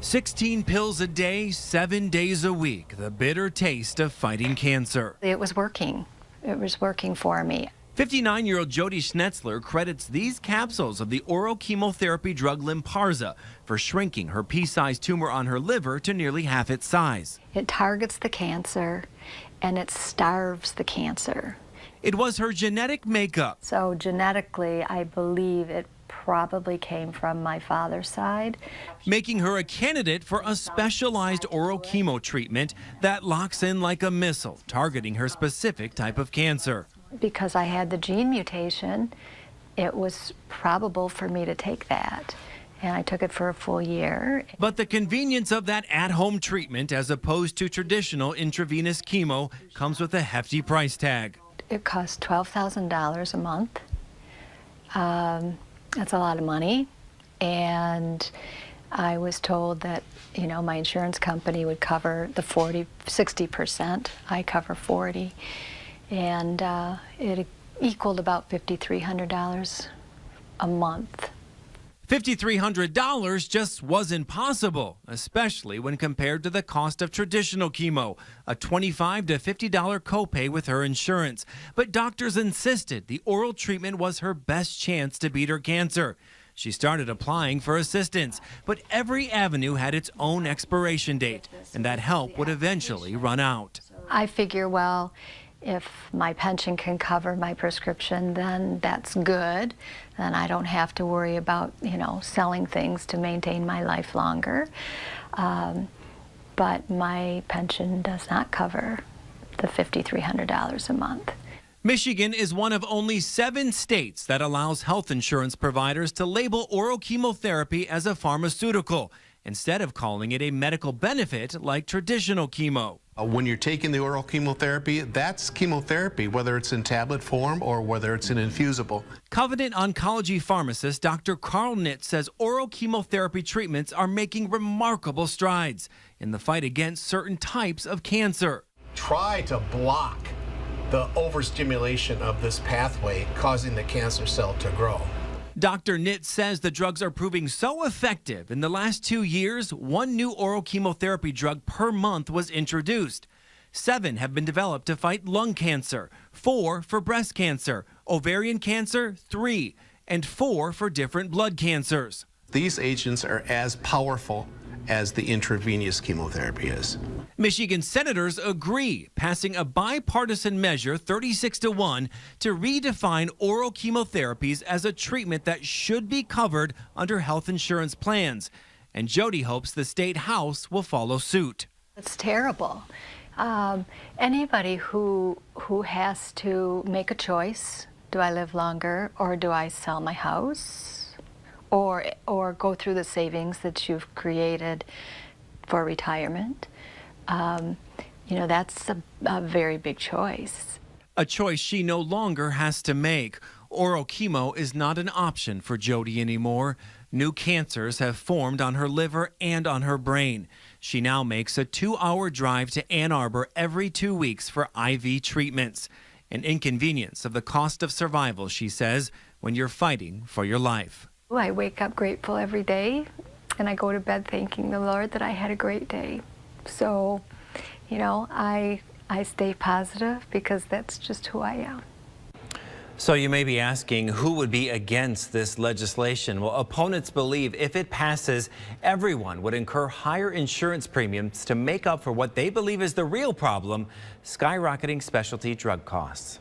16 pills a day, 7 days a week. The bitter taste of fighting cancer. It was working. It was working for me. 59-year-old Jody Schnetzler credits these capsules of the oral chemotherapy drug Lynparza for shrinking her pea-sized tumor on her liver to nearly half its size. It targets the cancer and it starves the cancer. It was her genetic makeup. So genetically, I believe it probably came from my father's side, making her a candidate for a specialized oral chemo treatment that locks in like a missile, targeting her specific type of cancer. Because I had the gene mutation, it was probable for me to take that. And I took it for a full year. But the convenience of that at-home treatment, as opposed to traditional intravenous chemo, comes with a hefty price tag. It costs $12,000 a month. That's a lot of money. And I was told that, you know, my insurance company would cover the 60%. I cover 40%. And it equaled about $5,300 a month. $5,300 just wasn't possible, especially when compared to the cost of traditional chemo, a $25 to $50 copay with her insurance. But doctors insisted the oral treatment was her best chance to beat her cancer. She started applying for assistance, but every avenue had its own expiration date, and that help would eventually run out. I figure, well, if my pension can cover my prescription, then that's good. Then I don't have to worry about, you know, selling things to maintain my life longer. But my pension does not cover the $5,300 a month. Michigan is one of only 7 states that allows health insurance providers to label oral chemotherapy as a pharmaceutical, instead of calling it a medical benefit like traditional chemo. When you're taking the oral chemotherapy, that's chemotherapy, whether it's in tablet form or whether it's in infusible. Covenant oncology pharmacist Dr. Carl Nitt says oral chemotherapy treatments are making remarkable strides in the fight against certain types of cancer. Try to block the overstimulation of this pathway causing the cancer cell to grow. Dr. Nitt says the drugs are proving so effective. In the last 2 years, 1 new oral chemotherapy drug per month was introduced. 7 have been developed to fight lung cancer, 4 for breast cancer, ovarian cancer, 3, and 4 for different blood cancers. These agents are as powerful as the intravenous chemotherapy is. Michigan senators agree, passing a bipartisan measure 36-1 to redefine oral chemotherapies as a treatment that should be covered under health insurance plans. And Jody hopes the state house will follow suit. It's terrible. Anybody who has to make a choice, do I live longer or do I sell my house? Or go through the savings that you've created for retirement. You know, that's a very big choice. A choice she no longer has to make. Oral chemo is not an option for Jody anymore. New cancers have formed on her liver and on her brain. She now makes a 2-hour drive to Ann Arbor every 2 weeks for IV treatments. An inconvenience of the cost of survival, she says, when you're fighting for your life. I wake up grateful every day, and I go to bed thanking the Lord that I had a great day. So, you know, I stay positive because that's just who I am. So you may be asking, who would be against this legislation? Well, opponents believe if it passes, everyone would incur higher insurance premiums to make up for what they believe is the real problem, skyrocketing specialty drug costs.